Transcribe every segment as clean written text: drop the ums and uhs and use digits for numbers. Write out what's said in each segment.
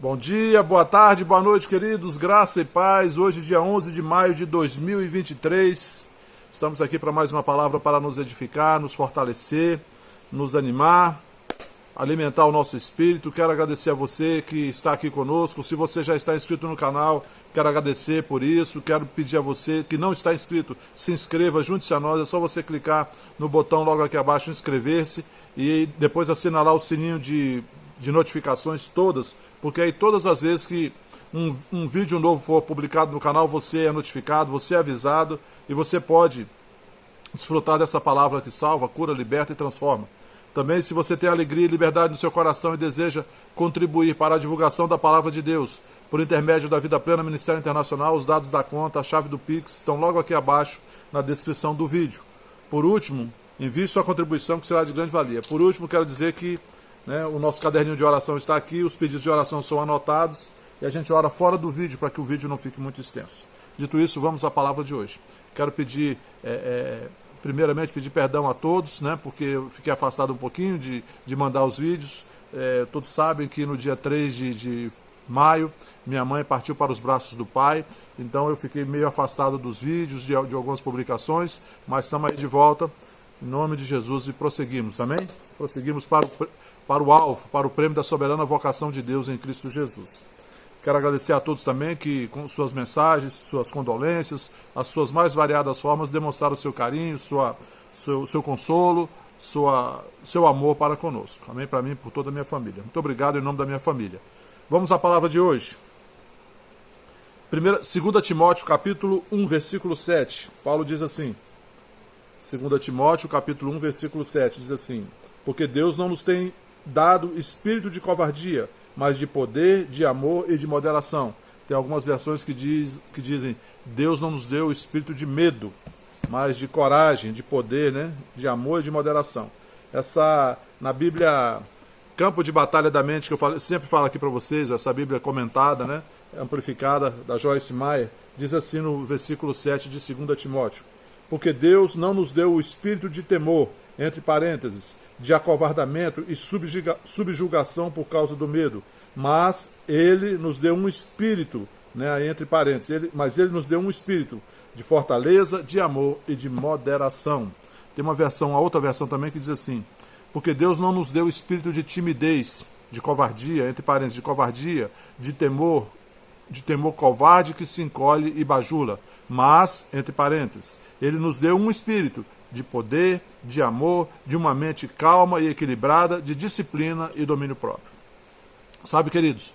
Bom dia, boa tarde, boa noite, queridos, graça e paz. Hoje, dia 11 de maio de 2023, estamos aqui para mais uma palavra para nos edificar, nos fortalecer, nos animar, alimentar o nosso espírito. Quero agradecer a você que está aqui conosco. Se você já está inscrito no canal, quero agradecer por isso. Quero pedir a você que não está inscrito, se inscreva, junte-se a nós. É só você clicar no botão logo aqui abaixo, inscrever-se, e depois assinalar o sininho de notificações todas, porque aí todas as vezes que um vídeo novo for publicado no canal, você é notificado, você é avisado, e você pode desfrutar dessa palavra que salva, cura, liberta e transforma. Também, se você tem alegria e liberdade no seu coração e deseja contribuir para a divulgação da palavra de Deus, por intermédio da Vida Plena Ministério Internacional, os dados da conta, a chave do Pix estão logo aqui abaixo na descrição do vídeo. Por último, envie sua contribuição, que será de grande valia. Por último, quero dizer que o nosso caderninho de oração está aqui, os pedidos de oração são anotados e a gente ora fora do vídeo para que o vídeo não fique muito extenso. Dito isso, vamos à palavra de hoje. Quero pedir, primeiramente, pedir perdão a todos, porque eu fiquei afastado um pouquinho de mandar os vídeos. Todos sabem que no dia 3 de maio, minha mãe partiu para os braços do Pai, então eu fiquei meio afastado dos vídeos, de algumas publicações, mas estamos aí de volta, em nome de Jesus, e prosseguimos, amém? Prosseguimos para o alvo, para o prêmio da soberana vocação de Deus em Cristo Jesus. Quero agradecer a todos também que, com suas mensagens, suas condolências, as suas mais variadas formas, demonstraram seu carinho, seu consolo, seu amor para conosco. Amém? Para mim e por toda a minha família. Muito obrigado em nome da minha família. Vamos à palavra de hoje. 2 Timóteo, capítulo 1, versículo 7. Paulo diz assim, 2 Timóteo, capítulo 1, versículo 7, diz assim: porque Deus não nos tem dado espírito de covardia, mas de poder, de amor e de moderação. Tem algumas versões que dizem: Deus não nos deu o espírito de medo, mas de coragem, de poder, de amor e de moderação. Essa, na Bíblia, Campo de Batalha da Mente, que eu sempre falo aqui para vocês, essa Bíblia comentada, amplificada, da Joyce Meyer, diz assim no versículo 7 de 2 Timóteo: porque Deus não nos deu o espírito de temor, entre parênteses, de acovardamento e subjugação por causa do medo, mas Ele nos deu um espírito, entre parênteses, mas Ele nos deu um espírito de fortaleza, de amor e de moderação. Tem uma outra versão também que diz assim: porque Deus não nos deu espírito de timidez, de covardia, entre parênteses, de covardia, de temor covarde que se encolhe e bajula, mas, entre parênteses, Ele nos deu um espírito de poder, de amor, de uma mente calma e equilibrada, de disciplina e domínio próprio. Sabe, queridos,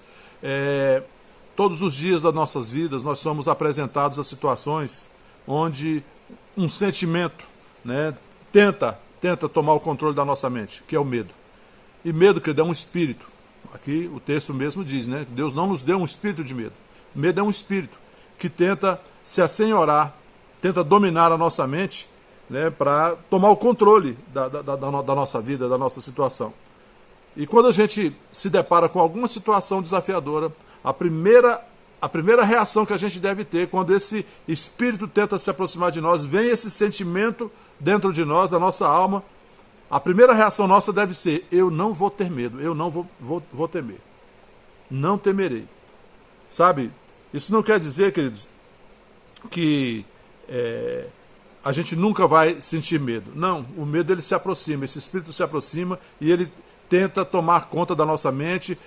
todos os dias das nossas vidas nós somos apresentados a situações onde um sentimento tenta tomar o controle da nossa mente, que é o medo. E medo, querido, é um espírito. Aqui o texto mesmo diz, Deus não nos deu um espírito de medo. Medo é um espírito que tenta se assenhorar, tenta dominar a nossa mente, para tomar o controle da nossa vida, da nossa situação. E quando a gente se depara com alguma situação desafiadora, a primeira reação que a gente deve ter, quando esse espírito tenta se aproximar de nós, vem esse sentimento dentro de nós, da nossa alma, a primeira reação nossa deve ser: eu não vou ter medo, eu não vou temer. Não temerei. Sabe, isso não quer dizer, queridos, que a gente nunca vai sentir medo. Não, o medo ele se aproxima, esse espírito se aproxima e ele tenta tomar conta da nossa mente,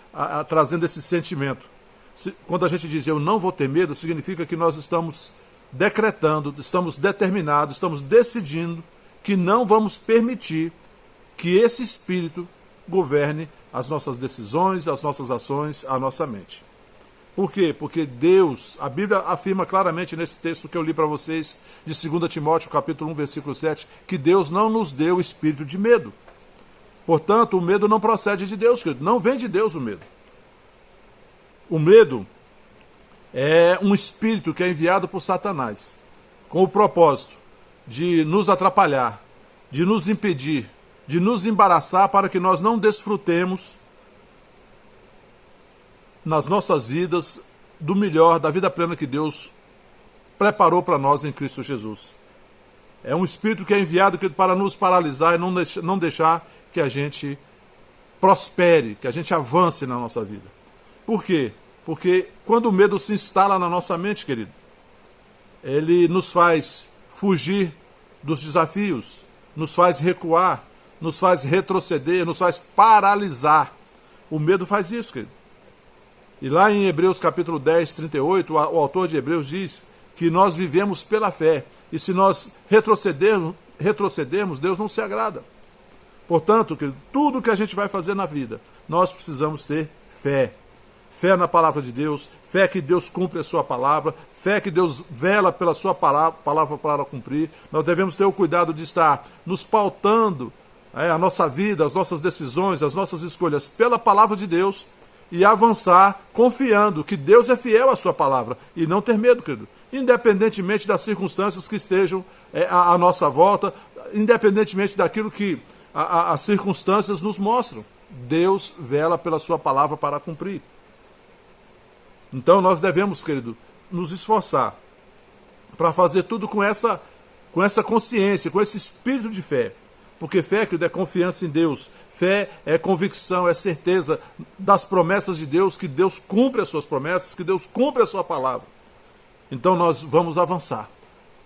trazendo esse sentimento. Quando a gente diz eu não vou ter medo, significa que nós estamos decretando, estamos determinados, estamos decidindo que não vamos permitir que esse espírito governe as nossas decisões, as nossas ações, a nossa mente. Por quê? Porque Deus, a Bíblia afirma claramente nesse texto que eu li para vocês, de 2 Timóteo, capítulo 1, versículo 7, que Deus não nos deu o espírito de medo. Portanto, o medo não procede de Deus, querido. Não vem de Deus o medo. O medo é um espírito que é enviado por Satanás, com o propósito de nos atrapalhar, de nos impedir, de nos embaraçar para que nós não desfrutemos nas nossas vidas do melhor, da vida plena que Deus preparou para nós em Cristo Jesus. É um espírito que é enviado para nos paralisar e não deixar que a gente prospere, que a gente avance na nossa vida. Por quê? Porque quando o medo se instala na nossa mente, querido, ele nos faz fugir dos desafios, nos faz recuar, nos faz retroceder, nos faz paralisar. O medo faz isso, querido. E lá em Hebreus capítulo 10, 38, o autor de Hebreus diz que nós vivemos pela fé. E se nós retrocedermos, Deus não se agrada. Portanto, querido, tudo que a gente vai fazer na vida, nós precisamos ter fé. Fé na palavra de Deus, fé que Deus cumpre a sua palavra, fé que Deus vela pela sua palavra para cumprir. Nós devemos ter o cuidado de estar nos pautando a nossa vida, as nossas decisões, as nossas escolhas pela palavra de Deus e avançar confiando que Deus é fiel à sua palavra e não ter medo, querido. Independentemente das circunstâncias que estejam à nossa volta, independentemente daquilo que as circunstâncias nos mostram. Deus vela pela sua palavra para cumprir. Então nós devemos, querido, nos esforçar para fazer tudo com essa consciência, com esse espírito de fé. Porque fé, querido, é confiança em Deus. Fé é convicção, é certeza das promessas de Deus, que Deus cumpre as suas promessas, que Deus cumpre a sua palavra. Então nós vamos avançar.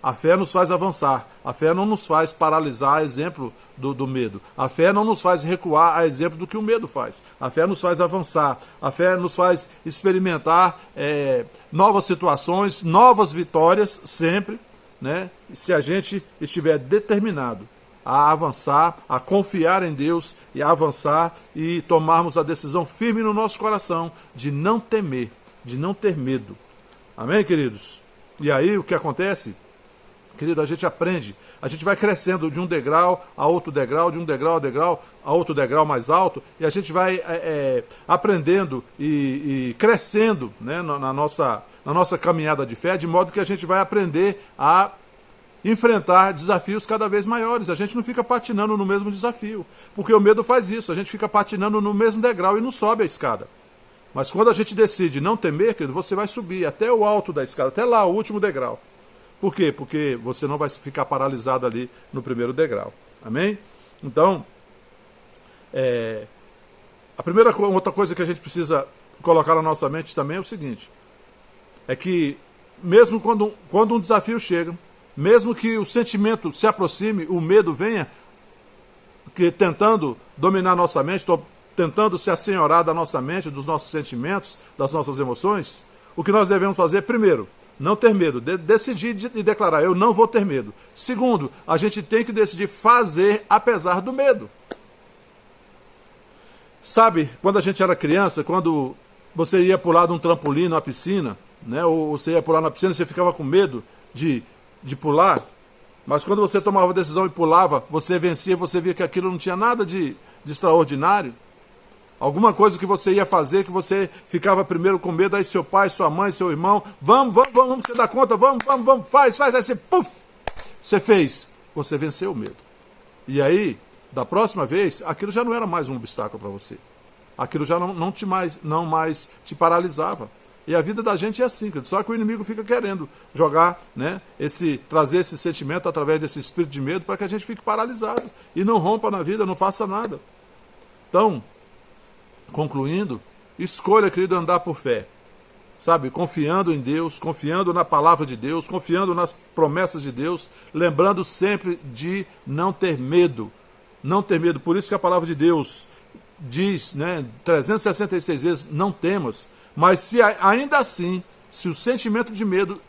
A fé nos faz avançar. A fé não nos faz paralisar, a exemplo do medo. A fé não nos faz recuar, a exemplo do que o medo faz. A fé nos faz avançar. A fé nos faz experimentar novas situações, novas vitórias, sempre, né? Se a gente estiver determinado a avançar, a confiar em Deus e a avançar e tomarmos a decisão firme no nosso coração de não temer, de não ter medo. Amém, queridos? E aí o que acontece? Querido, a gente aprende, a gente vai crescendo de um degrau a outro degrau, de um degrau a degrau a outro degrau mais alto, e a gente vai aprendendo e crescendo, né, na nossa caminhada de fé, de modo que a gente vai aprender a enfrentar desafios cada vez maiores. A gente não fica patinando no mesmo desafio, porque o medo faz isso, a gente fica patinando no mesmo degrau e não sobe a escada. Mas quando a gente decide não temer, querido, você vai subir até o alto da escada, até lá, o último degrau. Por quê? Porque você não vai ficar paralisado ali no primeiro degrau. Amém? Então, outra coisa que a gente precisa colocar na nossa mente também é o seguinte, é que mesmo quando um desafio chega, mesmo que o sentimento se aproxime, o medo venha, tentando dominar nossa mente, tentando se assenhorar da nossa mente, dos nossos sentimentos, das nossas emoções, o que nós devemos fazer, primeiro, não ter medo, decidir e declarar, eu não vou ter medo. Segundo, a gente tem que decidir fazer apesar do medo. Sabe, quando a gente era criança, quando você ia pular de um trampolim na piscina, né, ou você ia pular na piscina e você ficava com medo de pular, mas quando você tomava a decisão e pulava, você vencia, você via que aquilo não tinha nada de extraordinário. Alguma coisa que você ia fazer, que você ficava primeiro com medo, aí seu pai, sua mãe, seu irmão, vamos, você dá conta, vamos, faz, aí você, puf, você fez, você venceu o medo. E aí, da próxima vez, aquilo já não era mais um obstáculo para você. Aquilo já não mais te paralisava. E a vida da gente é assim, só que o inimigo fica querendo jogar, né, trazer esse sentimento através desse espírito de medo para que a gente fique paralisado e não rompa na vida, não faça nada. Então, concluindo, escolha, querido, andar por fé. Sabe, confiando em Deus, confiando na palavra de Deus, confiando nas promessas de Deus, lembrando sempre de não ter medo. Não ter medo. Por isso que a palavra de Deus diz, né, 366 vezes, não temas. Mas se ainda assim, se o sentimento de medo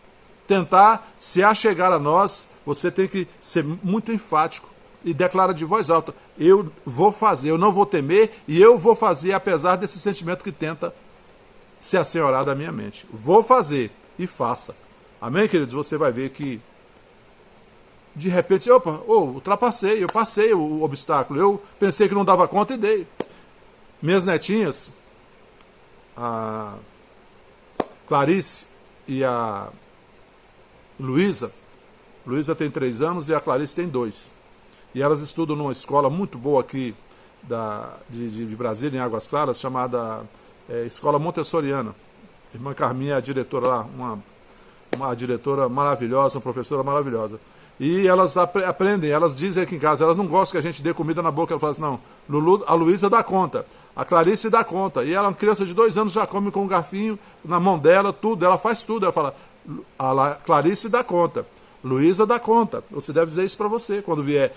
tentar se achegar a nós, você tem que ser muito enfático e declara de voz alta, eu vou fazer, eu não vou temer e eu vou fazer apesar desse sentimento que tenta se assenhorar da minha mente. Vou fazer e faça. Amém, queridos? Você vai ver que de repente, ultrapassei, eu passei o obstáculo, eu pensei que não dava conta e dei. Minhas netinhas, a Clarice e a Luísa tem 3 anos e a Clarice tem 2. E elas estudam numa escola muito boa aqui de Brasília, em Águas Claras, chamada Escola Montessoriana. A irmã Carminha é a diretora lá, uma diretora maravilhosa, uma professora maravilhosa. E elas aprendem, elas dizem aqui em casa, elas não gostam que a gente dê comida na boca. Ela fala assim, não, a Luísa dá conta, a Clarice dá conta. E ela, criança de 2 anos, já come com um garfinho na mão dela, tudo, ela faz tudo. Ela fala, a Clarice dá conta, Luísa dá conta. Você deve dizer isso para você, quando vier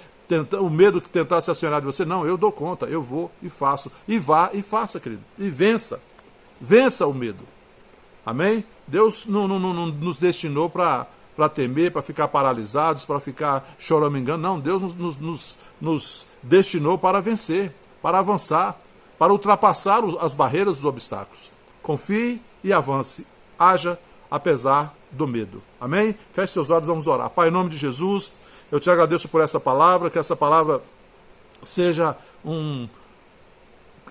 o medo que tentar se acionar de você. Não, eu dou conta, eu vou e faço. E vá e faça, querido. E vença. Vença o medo. Amém? Deus não nos destinou para temer, para ficar paralisados, para ficar choramingando. Não, Deus nos destinou para vencer, para avançar, para ultrapassar as barreiras dos obstáculos. Confie e avance. Haja apesar do medo. Amém? Feche seus olhos, vamos orar. Pai, em nome de Jesus, eu te agradeço por essa palavra, que essa palavra seja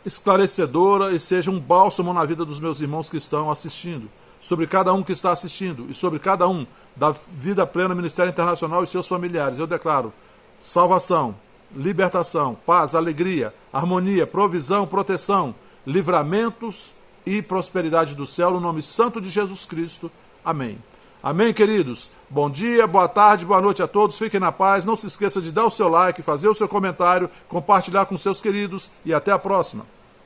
esclarecedora e seja um bálsamo na vida dos meus irmãos que estão assistindo, sobre cada um que está assistindo e sobre cada um da Vida Plena Ministério Internacional e seus familiares. Eu declaro salvação, libertação, paz, alegria, harmonia, provisão, proteção, livramentos e prosperidade do céu, no nome santo de Jesus Cristo. Amém. Amém, queridos? Bom dia, boa tarde, boa noite a todos. Fiquem na paz. Não se esqueça de dar o seu like, fazer o seu comentário, compartilhar com seus queridos e até a próxima.